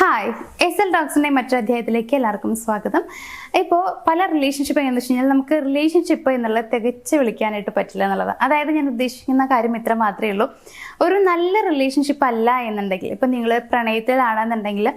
Hi S L ഡോക്സിൻ്റെ മറ്റൊരു അധ്യായത്തിലേക്ക് എല്ലാവർക്കും സ്വാഗതം. ഇപ്പോൾ പല റിലേഷൻഷിപ്പ് എങ്ങനെയാണെന്ന് വെച്ച് കഴിഞ്ഞാൽ നമുക്ക് റിലേഷൻഷിപ്പ് എന്നുള്ളത് തികച്ച് വിളിക്കാനായിട്ട് പറ്റില്ല എന്നുള്ളത്. അതായത് ഞാൻ ഉദ്ദേശിക്കുന്ന കാര്യം ഇത്ര മാത്രമേ ഉള്ളൂ. ഒരു നല്ല റിലേഷൻഷിപ്പ് അല്ല എന്നുണ്ടെങ്കിൽ, ഇപ്പം നിങ്ങൾ പ്രണയത്തിലാണെന്നുണ്ടെങ്കിൽ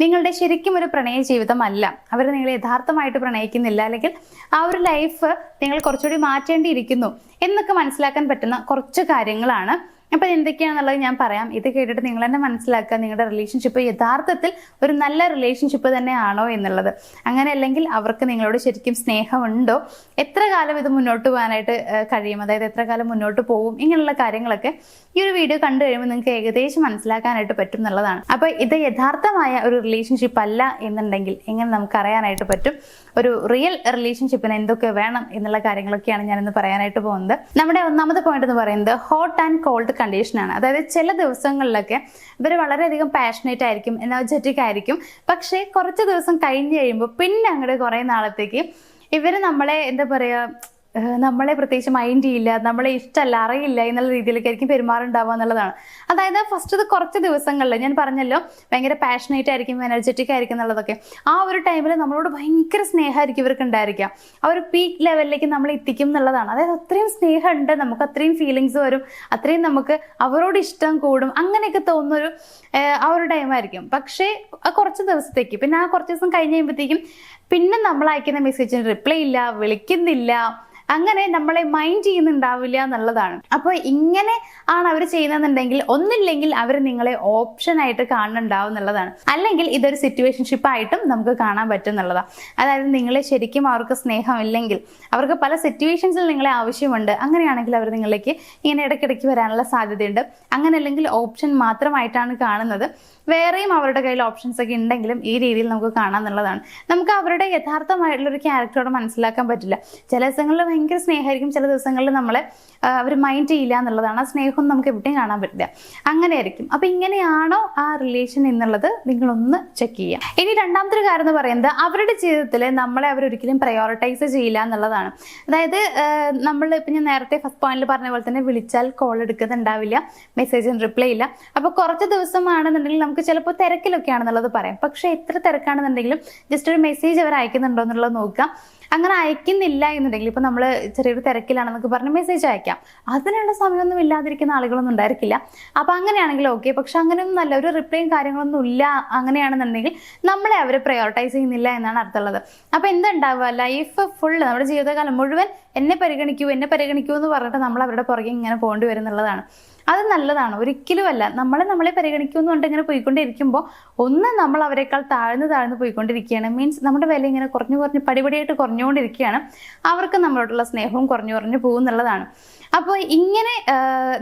നിങ്ങളുടെ ശരിക്കും ഒരു പ്രണയ ജീവിതമല്ല, അവർ നിങ്ങളെ യഥാർത്ഥമായിട്ട് പ്രണയിക്കുന്നില്ല, അല്ലെങ്കിൽ ആ ഒരു ലൈഫ് നിങ്ങൾ കുറച്ചുകൂടി മാറ്റേണ്ടിയിരിക്കുന്നു എന്നൊക്കെ മനസ്സിലാക്കാൻ പറ്റുന്ന കുറച്ച് കാര്യങ്ങളാണ്. അപ്പം എന്തൊക്കെയാണെന്നുള്ളത് ഞാൻ പറയാം. ഇത് കേട്ടിട്ട് നിങ്ങൾ തന്നെ മനസ്സിലാക്കുക നിങ്ങളുടെ റിലേഷൻഷിപ്പ് യഥാർത്ഥത്തിൽ ഒരു നല്ല റിലേഷൻഷിപ്പ് തന്നെയാണോ എന്നുള്ളത്. അങ്ങനെ അല്ലെങ്കിൽ അവർക്ക് നിങ്ങളോട് ശരിക്കും സ്നേഹമുണ്ടോ, എത്ര കാലം ഇത് മുന്നോട്ട് പോകാനായിട്ട് കഴിയും, അതായത് എത്ര കാലം മുന്നോട്ട് പോകും, ഇങ്ങനെയുള്ള കാര്യങ്ങളൊക്കെ ഈ ഒരു വീഡിയോ കണ്ടു കഴിയുമ്പോൾ നിങ്ങൾക്ക് ഏകദേശം മനസ്സിലാക്കാനായിട്ട് പറ്റും എന്നുള്ളതാണ്. അപ്പോൾ ഇത് യഥാർത്ഥമായ ഒരു റിലേഷൻഷിപ്പ് അല്ല എന്നുണ്ടെങ്കിൽ എങ്ങനെ നമുക്ക് അറിയാനായിട്ട് പറ്റും, ഒരു റിയൽ റിലേഷൻഷിപ്പിന് എന്തൊക്കെ വേണം എന്നുള്ള കാര്യങ്ങളൊക്കെയാണ് ഞാനിന്ന് പറയാനായിട്ട് പോകുന്നത്. നമ്മുടെ ഒന്നാമത്തെ പോയിന്റ് എന്ന് പറയുന്നത് ഹോട്ട് ആൻഡ് കോൾഡ് കണ്ടീഷനാണ്. അതായത് ചില ദിവസങ്ങളിലൊക്കെ ഇവർ വളരെയധികം പാഷനേറ്റ് ആയിരിക്കും, എനർജറ്റിക് ആയിരിക്കും. പക്ഷേ കുറച്ച് ദിവസം കഴിഞ്ഞ് കഴിയുമ്പോൾ പിന്നെ അങ്ങോട്ട് കുറേ നാളത്തേക്ക് ഇവർ നമ്മളെ എന്താ പറയുക, നമ്മളെ പ്രത്യേകിച്ച് മൈൻഡ് ചെയ്യില്ല, നമ്മളെ ഇഷ്ടമല്ല, അറിയില്ല എന്നുള്ള രീതിയിലേക്ക് ആയിരിക്കും പെരുമാറുണ്ടാവുക എന്നുള്ളതാണ്. അതായത് ഫസ്റ്റ് കുറച്ച് ദിവസങ്ങളിൽ ഞാൻ പറഞ്ഞല്ലോ ഭയങ്കര പാഷനേറ്റ് ആയിരിക്കും, എനർജറ്റിക് ആയിരിക്കും എന്നുള്ളതൊക്കെ. ആ ഒരു ടൈമിൽ നമ്മളോട് ഭയങ്കര സ്നേഹമായിരിക്കും ഇവർക്ക് ഉണ്ടായിരിക്കുക. ആ ഒരു പീക്ക് ലെവലിലേക്ക് നമ്മൾ എത്തിക്കും എന്നുള്ളതാണ്. അതായത് അത്രയും സ്നേഹമുണ്ട്, നമുക്ക് അത്രയും ഫീലിങ്സ് വരും, അത്രയും നമുക്ക് അവരോട് ഇഷ്ടം കൂടും, അങ്ങനെയൊക്കെ തോന്നുന്നൊരു ആ ഒരു ടൈമായിരിക്കും. പക്ഷേ കുറച്ച് ദിവസത്തേക്ക്, പിന്നെ ആ കുറച്ച് ദിവസം കഴിഞ്ഞ് കഴിയുമ്പോഴത്തേക്കും പിന്നെ നമ്മൾ അയക്കുന്ന മെസ്സേജിന് റിപ്ലൈ ഇല്ല, വിളിക്കുന്നില്ല, അങ്ങനെ നമ്മളെ മൈൻഡ് ചെയ്യുന്നുണ്ടാവില്ല എന്നുള്ളതാണ്. അപ്പോൾ ഇങ്ങനെ ആണ് അവർ ചെയ്യുന്നതെന്നുണ്ടെങ്കിൽ ഒന്നില്ലെങ്കിൽ അവർ നിങ്ങളെ ഓപ്ഷൻ ആയിട്ട് കാണുന്നുണ്ടാവും എന്നുള്ളതാണ്. അല്ലെങ്കിൽ ഇതൊരു സിറ്റുവേഷൻഷിപ്പ് ആയിട്ടും നമുക്ക് കാണാൻ പറ്റും എന്നുള്ളതാണ്. അതായത് നിങ്ങളെ ശരിക്കും അവർക്ക് സ്നേഹമില്ലെങ്കിൽ, അവർക്ക് പല സിറ്റുവേഷൻസിൽ നിങ്ങളെ ആവശ്യമുണ്ട്, അങ്ങനെയാണെങ്കിൽ അവർ നിങ്ങളിലേക്ക് ഇങ്ങനെ ഇടയ്ക്കിടയ്ക്ക് വരാനുള്ള സാധ്യതയുണ്ട്. അങ്ങനെ അല്ലെങ്കിൽ ഓപ്ഷൻ മാത്രമായിട്ടാണ് കാണുന്നത്. വേറെയും അവരുടെ കയ്യിൽ ഓപ്ഷൻസ് ഒക്കെ ഉണ്ടെങ്കിലും ഈ രീതിയിൽ നമുക്ക് കാണാം എന്നുള്ളതാണ്. നമുക്ക് അവരുടെ യഥാർത്ഥമായിട്ടുള്ളൊരു ക്യാരക്ടറോട് മനസ്സിലാക്കാൻ പറ്റില്ല. ചില ദിവസങ്ങളിൽ ഭയങ്കര സ്നേഹമായിരിക്കും, ചില ദിവസങ്ങളിൽ നമ്മളെ അവർ മൈൻഡ് ചെയ്യില്ല എന്നുള്ളതാണ്. ആ സ്നേഹം നമുക്ക് എവിടെയും കാണാൻ പറ്റില്ല, അങ്ങനെയായിരിക്കും. അപ്പം ഇങ്ങനെയാണോ ആ റിലേഷൻ എന്നുള്ളത് നിങ്ങളൊന്ന് ചെക്ക് ചെയ്യുക. ഇനി രണ്ടാമത്തെ ഒരു കാര്യം എന്ന് പറയുന്നത് അവരുടെ ജീവിതത്തിൽ നമ്മളെ അവരൊരിക്കലും പ്രയോറിറ്റൈസ് ചെയ്യില്ല എന്നുള്ളതാണ്. അതായത് നമ്മൾ ഇപ്പം ഞാൻ നേരത്തെ ഫസ്റ്റ് പോയിന്റിൽ പറഞ്ഞ പോലെ തന്നെ വിളിച്ചാൽ കോൾ എടുക്കുന്നുണ്ടാവില്ല, മെസ്സേജിന് റിപ്ലൈ ഇല്ല. അപ്പോൾ കുറച്ച് ദിവസമാണെന്നുണ്ടെങ്കിൽ നമുക്ക് ചിലപ്പോൾ തിരക്കിലൊക്കെ ആണെന്നുള്ളത് പറയാം. പക്ഷേ എത്ര തിരക്കാണെന്നുണ്ടെങ്കിലും ജസ്റ്റ് ഒരു മെസ്സേജ് അവർ അയക്കുന്നുണ്ടോ എന്നുള്ളത് നോക്കുക. അങ്ങനെ അയക്കുന്നില്ല എന്നുണ്ടെങ്കിൽ, ഇപ്പം നമ്മൾ ചെറിയൊരു തിരക്കിലാണെന്നൊക്കെ പറഞ്ഞ് മെസ്സേജ് അയക്കാം. അതിനുള്ള സമയമൊന്നും ഇല്ലാതിരിക്കുന്ന ആളുകളൊന്നും ഉണ്ടായിരിക്കില്ല. അപ്പം അങ്ങനെയാണെങ്കിൽ ഓക്കെ. പക്ഷെ അങ്ങനെയൊന്നും അല്ല, ഒരു റിപ്ലൈയും കാര്യങ്ങളൊന്നും ഇല്ല, അങ്ങനെയാണെന്നുണ്ടെങ്കിൽ നമ്മളെ അവർ പ്രയോറിറ്റൈസ് ചെയ്യുന്നില്ല എന്നാണ് അർത്ഥമുള്ളത്. അപ്പം എന്തുണ്ടാവുക, ലൈഫ് ഫുള്ള് നമ്മുടെ ജീവിതകാലം മുഴുവൻ എന്നെ പരിഗണിക്കൂ എന്ന് പറഞ്ഞിട്ട് നമ്മൾ അവരുടെ പുറകെ ഇങ്ങനെ പോകേണ്ടി വരുന്നുള്ളതാണ്. അത് നല്ലതാണ്, ഒരിക്കലും അല്ല. നമ്മളെ പരിഗണിക്കൂ എന്ന് പറഞ്ഞിട്ട് ഇങ്ങനെ പോയിക്കൊണ്ടിരിക്കുമ്പോൾ ഒന്ന് നമ്മൾ അവരെക്കാൾ താഴ്ന്ന് പോയിക്കൊണ്ടിരിക്കുകയാണ്. മീൻസ് നമ്മുടെ വില ഇങ്ങനെ കുറഞ്ഞ് പടിപടിയായിട്ട് കുറഞ്ഞുകൊണ്ടിരിക്കുകയാണ്. അവർക്ക് നമ്മളോടുള്ള സ്നേഹവും കുറഞ്ഞു പോകും എന്നുള്ളതാണ്. അപ്പോൾ ഇങ്ങനെ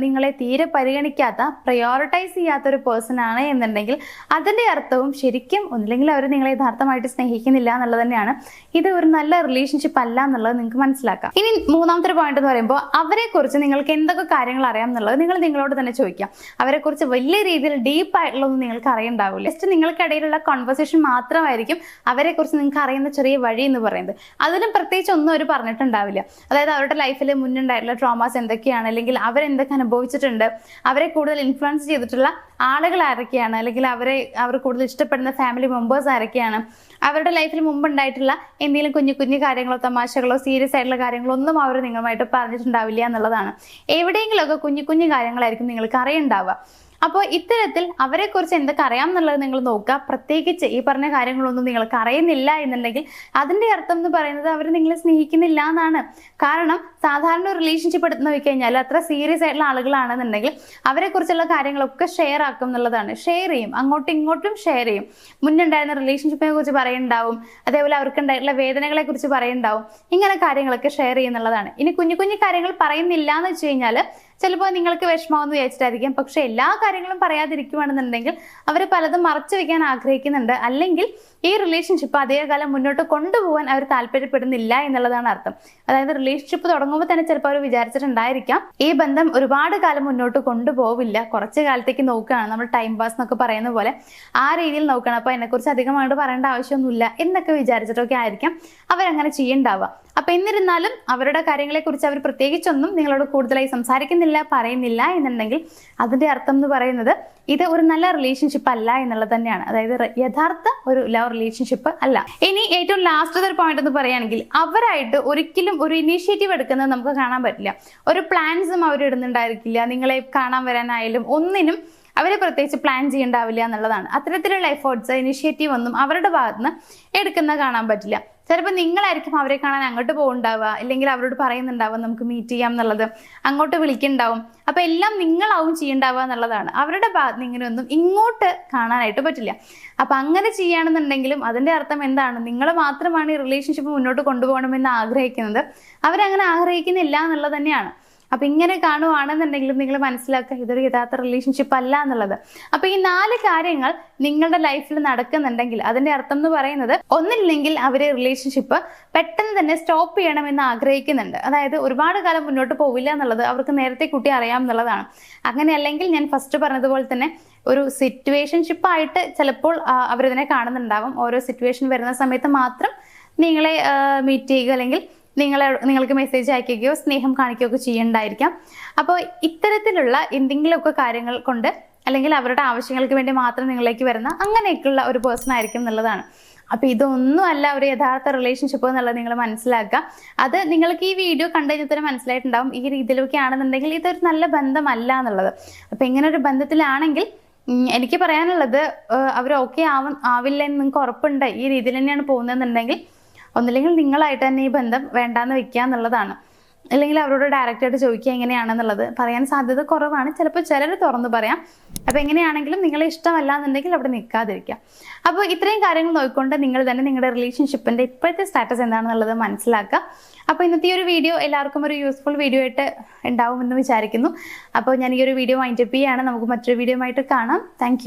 നിങ്ങളെ തീരെ പരിഗണിക്കാത്ത, പ്രയോറിറ്റൈസ് ചെയ്യാത്ത ഒരു പേഴ്സൺ ആണ് എന്നുണ്ടെങ്കിൽ അതിൻ്റെ അർത്ഥവും ശരിക്കും ഒന്നില്ലെങ്കിൽ അവർ നിങ്ങളെ യഥാർത്ഥമായിട്ട് സ്നേഹിക്കുന്നില്ല എന്നുള്ളത് തന്നെയാണ്. ഇത് ഒരു നല്ല റിലേഷൻഷിപ്പ് അല്ല എന്നുള്ളത് നിങ്ങൾക്ക് മനസ്സിലാക്കാം. ഇനി മൂന്നാമത്തെ ഒരു പോയിന്റ് എന്ന് പറയുമ്പോൾ അവരെക്കുറിച്ച് നിങ്ങൾക്ക് എന്തൊക്കെ കാര്യങ്ങൾ അറിയാം എന്നുള്ളത് നിങ്ങൾ നിങ്ങളോട് തന്നെ ചോദിക്കാം. അവരെക്കുറിച്ച് വലിയ രീതിയിൽ ഡീപ്പ് ആയിട്ടുള്ളതൊന്നും നിങ്ങൾക്ക് അറിയണ്ടാവില്ല. ജസ്റ്റ് നിങ്ങൾക്കിടയിലുള്ള കോൺവെർസേഷൻ മാത്രമായിരിക്കും അവരെക്കുറിച്ച് നിങ്ങൾക്ക് അറിയുന്ന ചെറിയ വഴി എന്ന് പറയുന്നത്. അതിനും പ്രത്യേകിച്ച് ഒന്നും അവർ പറഞ്ഞിട്ടുണ്ടാവില്ല. അതായത് അവരുടെ ലൈഫിൽ മുന്നുണ്ടായിട്ടുള്ള ട്രോമാസ് എന്തൊക്കെയാണ്, അല്ലെങ്കിൽ അവരെന്തൊക്കെ അനുഭവിച്ചിട്ടുണ്ട്, അവരെ കൂടുതൽ ഇൻഫ്ലുവൻസ് ചെയ്തിട്ടുള്ള ആളുകൾ ആരൊക്കെയാണ്, അല്ലെങ്കിൽ അവർ കൂടുതൽ ഇഷ്ടപ്പെടുന്ന ഫാമിലി മെമ്പേഴ്സ് ആരൊക്കെയാണ്, അവരുടെ ലൈഫിൽ മുമ്പുണ്ടായിട്ടുള്ള എന്തെങ്കിലും കുഞ്ഞു കാര്യങ്ങളോ തമാശകളോ സീരിയസ് ആയിട്ടുള്ള കാര്യങ്ങളോ ഒന്നും അവർ നിങ്ങളുമായിട്ട് പറഞ്ഞിട്ടുണ്ടാവില്ല എന്നുള്ളതാണ്. എവിടെയെങ്കിലുമൊക്കെ കുഞ്ഞു കാര്യങ്ങളായിരിക്കും നിങ്ങൾക്ക് അറിയുണ്ടാവുക. അപ്പോൾ ഇത്തരത്തിൽ അവരെക്കുറിച്ച് എന്തൊക്കെ അറിയാം എന്നുള്ളത് നിങ്ങൾ നോക്കുക. പ്രത്യേകിച്ച് ഈ പറഞ്ഞ കാര്യങ്ങളൊന്നും നിങ്ങൾക്ക് അറിയുന്നില്ല എന്നുണ്ടെങ്കിൽ അതിൻ്റെ അർത്ഥം എന്ന് പറയുന്നത് അവർ നിങ്ങളെ സ്നേഹിക്കുന്നില്ല എന്നാണ്. കാരണം സാധാരണ ഒരു റിലേഷൻഷിപ്പ് എടുത്ത് നോക്കിക്കഴിഞ്ഞാൽ അത്ര സീരിയസ് ആയിട്ടുള്ള ആളുകളാണെന്നുണ്ടെങ്കിൽ അവരെക്കുറിച്ചുള്ള കാര്യങ്ങളൊക്കെ ഷെയർ ആക്കും എന്നുള്ളതാണ്. ഷെയർ ചെയ്യും, അങ്ങോട്ടും ഇങ്ങോട്ടും ഷെയർ ചെയ്യും. മുന്നുണ്ടായിരുന്ന റിലേഷൻഷിപ്പിനെ കുറിച്ച് പറയുന്നുണ്ടാവും, അതേപോലെ അവർക്കുണ്ടായിട്ടുള്ള വേദനകളെ കുറിച്ച് പറയുന്നുണ്ടാവും. ഇങ്ങനെ കാര്യങ്ങളൊക്കെ ഷെയർ ചെയ്യുന്നുള്ളതാണ്. ഇനി കുഞ്ഞു കാര്യങ്ങൾ പറയുന്നില്ല എന്ന് വെച്ച് കഴിഞ്ഞാൽ ചിലപ്പോൾ നിങ്ങൾക്ക് വിഷമമെന്ന് വിചാരിച്ചിട്ടായിരിക്കും. പക്ഷെ എല്ലാ കാര്യങ്ങളും പറയാതിരിക്കുകയാണെന്നുണ്ടെങ്കിൽ അവർ പലതും മറച്ചു വെക്കാൻ ആഗ്രഹിക്കുന്നുണ്ട്, അല്ലെങ്കിൽ ഈ റിലേഷൻഷിപ്പ് അധികകാലം മുന്നോട്ട് കൊണ്ടുപോകാൻ അവർ താല്പര്യപ്പെടുന്നില്ല എന്നുള്ളതാണ് അർത്ഥം. അതായത് റിലേഷൻഷിപ്പ് തുടങ്ങുമ്പോൾ തന്നെ ചിലപ്പോൾ അവർ വിചാരിച്ചിട്ടുണ്ടായിരിക്കാം ഈ ബന്ധം ഒരുപാട് കാലം മുന്നോട്ട് കൊണ്ടുപോവില്ല, കുറച്ച് കാലത്തേക്ക് നോക്കുകയാണ്, നമ്മൾ ടൈം പാസ് എന്നൊക്കെ പറയുന്ന പോലെ ആ രീതിയിൽ നോക്കണം, അപ്പോൾ അതിനെക്കുറിച്ച് അധികമായിട്ട് പറയേണ്ട ആവശ്യമൊന്നുമില്ല എന്നൊക്കെ വിചാരിച്ചിട്ടൊക്കെ ആയിരിക്കാം അവരങ്ങനെ ചെയ്യണ്ടാവുക. അപ്പൊ എന്നിരുന്നാലും അവരുടെ കാര്യങ്ങളെക്കുറിച്ച് അവർ പ്രത്യേകിച്ചൊന്നും നിങ്ങളോട് കൂടുതലായി സംസാരിക്കുന്നില്ല, പറയുന്നില്ല എന്നുണ്ടെങ്കിൽ അതിന്റെ അർത്ഥം എന്ന് പറയുന്നത് ഇത് ഒരു നല്ല റിലേഷൻഷിപ്പ് അല്ല എന്നുള്ളത് തന്നെയാണ്. അതായത് യഥാർത്ഥ ഒരു ലവ് റിലേഷൻഷിപ്പ് അല്ല. ഇനി ഏറ്റവും ലാസ്റ്റ് ഒരു പോയിന്റ് എന്ന് പറയുകയാണെങ്കിൽ, അവരായിട്ട് ഒരിക്കലും ഒരു ഇനീഷ്യേറ്റീവ് എടുക്കുന്നത് നമുക്ക് കാണാൻ പറ്റില്ല. ഒരു പ്ലാൻസും അവർ ഇടുന്നുണ്ടായിരിക്കില്ല. നിങ്ങളെ കാണാൻ വരാനായാലും ഒന്നിനും അവരെ പ്രത്യേകിച്ച് പ്ലാൻ ചെയ്യണ്ടാവില്ല എന്നുള്ളതാണ്. അത്തരത്തിലുള്ള എഫേർട്സ്, ഇനിഷ്യേറ്റീവ് ഒന്നും അവരുടെ ഭാഗത്തുനിന്ന് എടുക്കുന്ന കാണാൻ പറ്റില്ല. ചിലപ്പോൾ നിങ്ങളായിരിക്കും അവരെ കാണാൻ അങ്ങോട്ട് പോകുന്നുണ്ടാവുക, അല്ലെങ്കിൽ അവരോട് പറയുന്നുണ്ടാവുക നമുക്ക് മീറ്റ് ചെയ്യാം എന്നുള്ളത്, അങ്ങോട്ട് വിളിക്കുന്നുണ്ടാവും. അപ്പൊ എല്ലാം നിങ്ങളാവും ചെയ്യണ്ടാവുക എന്നുള്ളതാണ്. അവരുടെ ഭാഗത്ത് നിന്ന് ഇങ്ങനെയൊന്നും ഇങ്ങോട്ട് കാണാനായിട്ട് പറ്റില്ല. അപ്പൊ അങ്ങനെ ചെയ്യുകയാണെന്നുണ്ടെങ്കിലും അതിന്റെ അർത്ഥം എന്താണ്? നിങ്ങൾ മാത്രമാണ് ഈ റിലേഷൻഷിപ്പ് മുന്നോട്ട് കൊണ്ടുപോകണമെന്ന് ആഗ്രഹിക്കുന്നത്, അവരങ്ങനെ ആഗ്രഹിക്കുന്നില്ല എന്നുള്ളത് തന്നെയാണ്. അപ്പൊ ഇങ്ങനെ കാണുവാണെന്നുണ്ടെങ്കിലും നിങ്ങൾ മനസ്സിലാക്കുക ഇതൊരു യഥാർത്ഥ റിലേഷൻഷിപ്പ് അല്ല എന്നുള്ളത്. അപ്പൊ ഈ 4 കാര്യങ്ങൾ നിങ്ങളുടെ ലൈഫിൽ നടക്കുന്നുണ്ടെങ്കിൽ അതിന്റെ അർത്ഥം എന്ന് പറയുന്നത്, ഒന്നില്ലെങ്കിൽ അവര് റിലേഷൻഷിപ്പ് പെട്ടെന്ന് തന്നെ സ്റ്റോപ്പ് ചെയ്യണമെന്ന് ആഗ്രഹിക്കുന്നുണ്ട്. അതായത് ഒരുപാട് കാലം മുന്നോട്ട് പോവില്ല എന്നുള്ളത് അവർക്ക് നേരത്തെ കൂട്ടി അറിയാം എന്നുള്ളതാണ്. അങ്ങനെ അല്ലെങ്കിൽ ഞാൻ ഫസ്റ്റ് പറഞ്ഞതുപോലെ തന്നെ ഒരു സിറ്റുവേഷൻഷിപ്പ് ആയിട്ട് ചിലപ്പോൾ അവരിതിനെ കാണുന്നുണ്ടാവും. ഓരോ സിറ്റുവേഷൻ വരുന്ന സമയത്ത് മാത്രം നിങ്ങളെ മീറ്റ് ചെയ്യുക, അല്ലെങ്കിൽ നിങ്ങൾക്ക് മെസ്സേജ് അയക്കുകയോ സ്നേഹം കാണിക്കുകയോ ഒക്കെ ചെയ്യണ്ടായിരിക്കാം. അപ്പോൾ ഇത്തരത്തിലുള്ള എന്തെങ്കിലുമൊക്കെ കാര്യങ്ങൾ കൊണ്ട്, അല്ലെങ്കിൽ അവരുടെ ആവശ്യങ്ങൾക്ക് വേണ്ടി മാത്രം നിങ്ങളിലേക്ക് വരുന്ന അങ്ങനെയൊക്കെയുള്ള ഒരു പേഴ്സൺ ആയിരിക്കും എന്നുള്ളതാണ്. അപ്പൊ ഇതൊന്നും അല്ല ഒരു യഥാർത്ഥ റിലേഷൻഷിപ്പ് എന്നുള്ളത് നിങ്ങൾ മനസ്സിലാക്കുക. അത് നിങ്ങൾക്ക് ഈ വീഡിയോ കണ്ടു കഴിഞ്ഞാൽ തന്നെ മനസ്സിലായിട്ടുണ്ടാവും ഈ രീതിയിലൊക്കെ ആണെന്നുണ്ടെങ്കിൽ ഇതൊരു നല്ല ബന്ധമല്ല എന്നുള്ളത്. അപ്പൊ ഇങ്ങനെ ഒരു ബന്ധത്തിലാണെങ്കിൽ എനിക്ക് പറയാനുള്ളത്, അവർ ഓക്കെ ആവില്ല എന്ന് നിങ്ങൾക്ക് ഉറപ്പുണ്ട്, ഈ രീതിയിൽ തന്നെയാണ് പോകുന്നതെന്നുണ്ടെങ്കിൽ ഒന്നില്ലെങ്കിൽ നിങ്ങളായിട്ട് തന്നെ ഈ ബന്ധം വേണ്ടാന്ന് വെക്കുക എന്നുള്ളതാണ്. അല്ലെങ്കിൽ അവരോട് ഡയറക്റ്റായിട്ട് ചോദിക്കുക എങ്ങനെയാണെന്നുള്ളത്. പറയാൻ സാധ്യത കുറവാണ്, ചിലപ്പോൾ ചിലർ തുറന്നു പറയാം. അപ്പോൾ എങ്ങനെയാണെങ്കിലും നിങ്ങളെ ഇഷ്ടമല്ല എന്നുണ്ടെങ്കിൽ അവിടെ നിൽക്കാതിരിക്കുക. അപ്പോൾ ഇത്രയും കാര്യങ്ങൾ നോക്കിക്കൊണ്ട് നിങ്ങൾ തന്നെ നിങ്ങളുടെ റിലേഷൻഷിപ്പിന്റെ ഇപ്പോഴത്തെ സ്റ്റാറ്റസ് എന്താണെന്നുള്ളത് മനസ്സിലാക്കുക. അപ്പോൾ ഇന്നത്തെ ഈ ഒരു വീഡിയോ എല്ലാവർക്കും ഒരു യൂസ്ഫുൾ വീഡിയോ ആയിട്ട് ഉണ്ടാവുമെന്ന് വിചാരിക്കുന്നു. അപ്പോൾ ഞാൻ ഈ ഒരു വീഡിയോ വൈൻഡപ്പ് ചെയ്യുകയാണ്. നമുക്ക് മറ്റൊരു വീഡിയോ ആയിട്ട് കാണാം. താങ്ക്